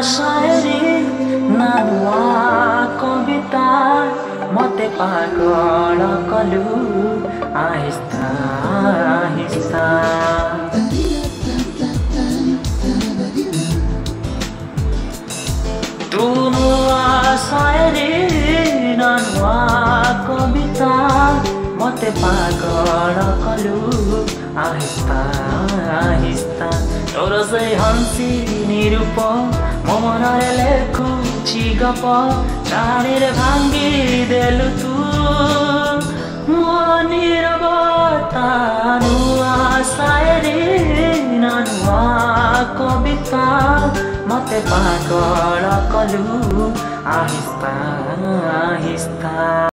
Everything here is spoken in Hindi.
शायरी ना नुआ कविता मते पागल कलु आहिस्ता आहिस्ता। तू नुआ शायरी ना नुआ कविता मते पागल कलु आहिस्ता आहिस्ता। तोर से हंसी निरूप मो मनरे लेखुची गप चाणी रे भांगी देलु तू मो नीरवता। नुआ शायरी ना नुआ कविता मते पागल कलु आहिस्ता आहिस्ता।